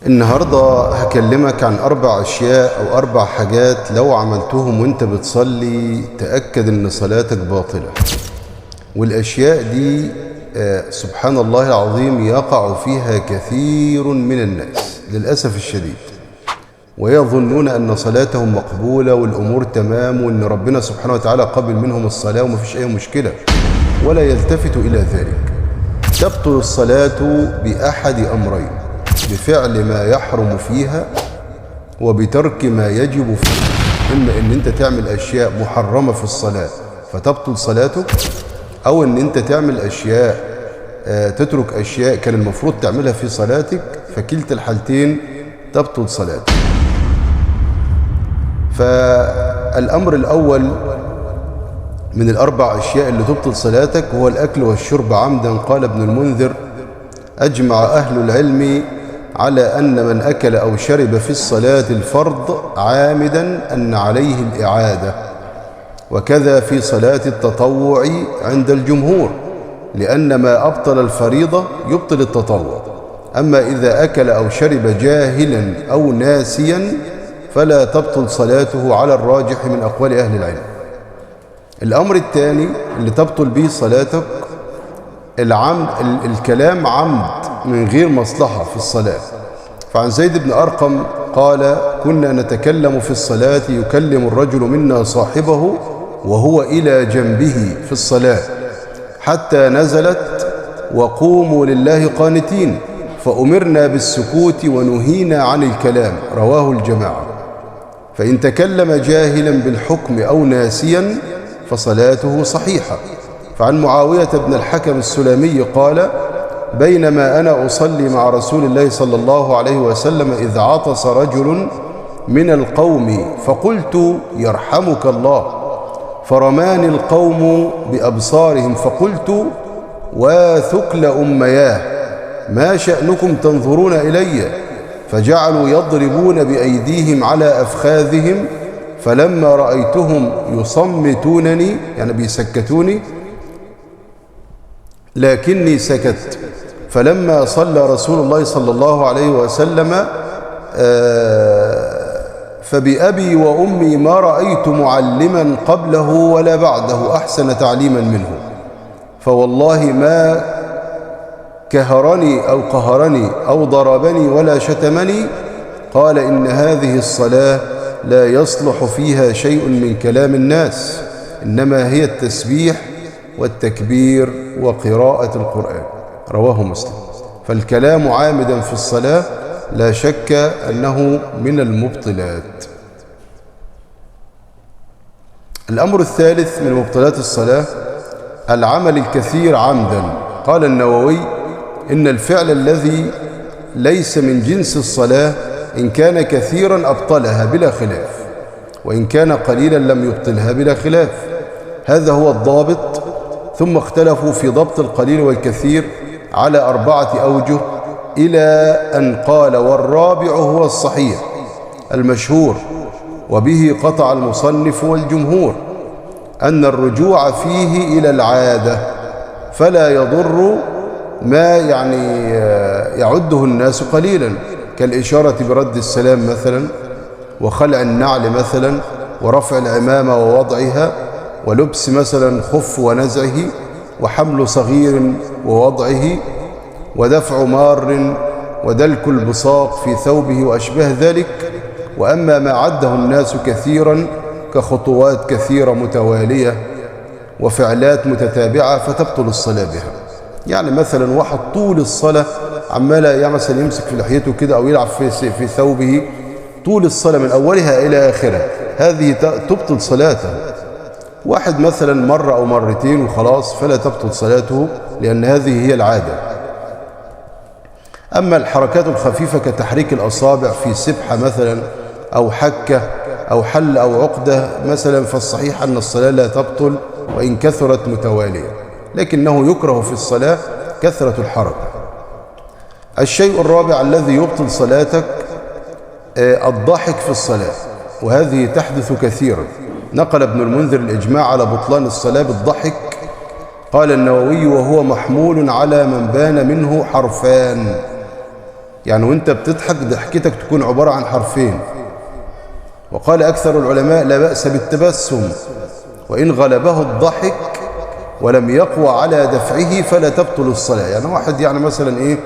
النهاردة هكلمك عن 4 أشياء أو 4 حاجات لو عملتهم وانت بتصلي تأكد ان صلاتك باطلة. والأشياء دي سبحان الله العظيم يقع فيها كثير من الناس للأسف الشديد، ويظنون أن صلاتهم مقبولة والأمور تمام وأن ربنا سبحانه وتعالى قبل منهم الصلاة وما فيش أي مشكلة، ولا يلتفت إلى ذلك. تبطل الصلاة بأحد أمرين: بفعل ما يحرم فيها وبترك ما يجب فيها. إما أن أنت تعمل أشياء محرمة في الصلاة فتبطل صلاتك، أو أن أنت تعمل أشياء تترك أشياء كان المفروض تعملها في صلاتك، فكلتا الحالتين تبطل صلاتك. فالأمر الأول من ال4 أشياء اللي تبطل صلاتك هو الأكل والشرب عمدا. قال ابن المنذر: أجمع أهل العلم على أن من أكل أو شرب في الصلاة الفرض عامدا أن عليه الإعادة، وكذا في صلاة التطوع عند الجمهور، لأن ما أبطل الفريضة يبطل التطوع. أما إذا أكل أو شرب جاهلا أو ناسيا فلا تبطل صلاته على الراجح من أقوال أهل العلم. الأمر الثاني اللي تبطل به صلاتك الكلام عمد من غير مصلحة في الصلاة. فعن زيد بن أرقم قال: كنا نتكلم في الصلاة يكلم الرجل منا صاحبه وهو إلى جنبه في الصلاة، حتى نزلت: وقوموا لله قانتين، فأمرنا بالسكوت ونهينا عن الكلام. رواه الجماعة. فإن تكلم جاهلا بالحكم أو ناسيا فصلاته صحيحة. فعن معاوية بن الحكم السلمي قال: بينما أنا أصلي مع رسول الله صلى الله عليه وسلم إذ عطس رجل من القوم فقلت: يرحمك الله، فرماني القوم بأبصارهم فقلت: وثكل أمياه، ما شأنكم تنظرون إلي؟ فجعلوا يضربون بأيديهم على أفخاذهم، فلما رأيتهم يصمتونني يعني بيسكتوني لكني سكت. فلما صلى رسول الله صلى الله عليه وسلم فبأبي وأمي ما رأيت معلما قبله ولا بعده أحسن تعليما منه، فوالله ما كهرني أو قهرني أو ضربني ولا شتمني. قال: إن هذه الصلاة لا يصلح فيها شيء من كلام الناس، إنما هي التسبيح والتكبير وقراءة القرآن. رواه مسلم. فالكلام عامدا في الصلاة لا شك أنه من المبطلات. الأمر الثالث من مبطلات الصلاة العمل الكثير عمدا. قال النووي: إن الفعل الذي ليس من جنس الصلاة إن كان كثيرا أبطلها بلا خلاف، وإن كان قليلا لم يبطلها بلا خلاف. هذا هو الضابط. ثم اختلفوا في ضبط القليل والكثير على 4 أوجه، إلى أن قال: والرابع هو الصحيح المشهور، وبه قطع المصنف والجمهور، أن الرجوع فيه إلى العادة، فلا يضر ما يعده الناس قليلا، كالإشارة برد السلام مثلا، وخلع النعل مثلا، ورفع العمامة ووضعها، ولبس مثلا خف ونزعه، وحمل صغير ووضعه، ودفع مار، ودلك البساط في ثوبه وأشباه ذلك. وأما ما عده الناس كثيرا كخطوات كثيرة متوالية وفعلات متتابعة فتبطل الصلاة بها. يعني مثلا واحد طول الصلاة عمال مثلا يمسك في لحيته كده أو يلعب في ثوبه طول الصلاة من أولها إلى آخرها، هذه تبطل صلاته. واحد مثلا مرة أو مرتين وخلاص فلا تبطل صلاته، لأن هذه هي العادة. أما الحركات الخفيفة كتحريك الأصابع في سبحة مثلا أو حكة أو حل أو عقدة مثلا، فالصحيح أن الصلاة لا تبطل وإن كثرت متوالية، لكنه يكره في الصلاة كثرة الحركة. الشيء الرابع الذي يبطل صلاتك الضحك في الصلاة، وهذه تحدث كثيرا. نقل ابن المنذر الإجماع على بطلان الصلاة بالضحك. قال النووي: وهو محمول على من بان منه حرفان، يعني وانت بتضحك ضحكتك تكون عبارة عن حرفين. وقال أكثر العلماء لا بأس بالتبسم وإن غلبه الضحك ولم يقوى على دفعه فلا تبطل الصلاة. يعني واحد يعني مثلا إيه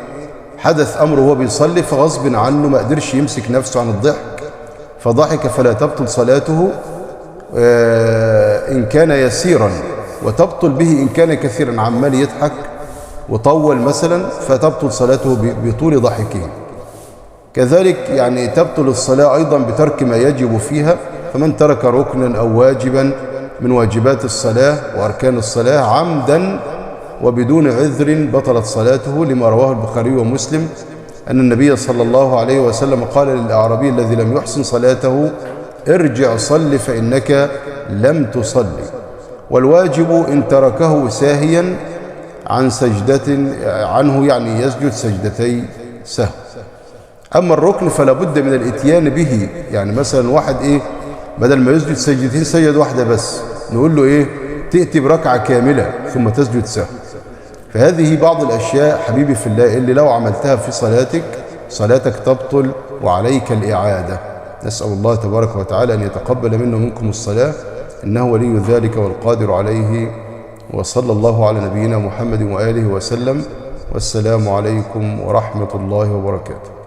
حدث أمر وهو بيصلي فغصب عنه ما قدرش يمسك نفسه عن الضحك فضحك فلا تبطل صلاته إن كان يسيرا، وتبطل به إن كان كثيرا، عمال يضحك وطول مثلا فتبطل صلاته بطول ضحكه. كذلك يعني تبطل الصلاة أيضا بترك ما يجب فيها، فمن ترك ركنا أو واجبا من واجبات الصلاة وأركان الصلاة عمدا وبدون عذر بطلت صلاته، لما رواه البخاري ومسلم أن النبي صلى الله عليه وسلم قال للأعرابي الذي لم يحسن صلاته ارجع صل فإنك لم تصلي. والواجب إن تركه ساهيا عن سجدة عنه يعني يسجد سجدتي سهو. أما الركن فلا بد من الاتيان به، يعني مثلا واحد إيه بدل ما يسجد سجدتين سجد واحدة بس، نقول له إيه تأتي بركعة كاملة ثم تسجد سهو. فهذه بعض الأشياء حبيبي في الله اللي لو عملتها في صلاتك تبطل وعليك الإعادة. نسأل الله تبارك وتعالى أن يتقبل منا ومنكم الصلاة، إنه ولي ذلك والقادر عليه. وصلى الله على نبينا محمد وآله وسلم، والسلام عليكم ورحمة الله وبركاته.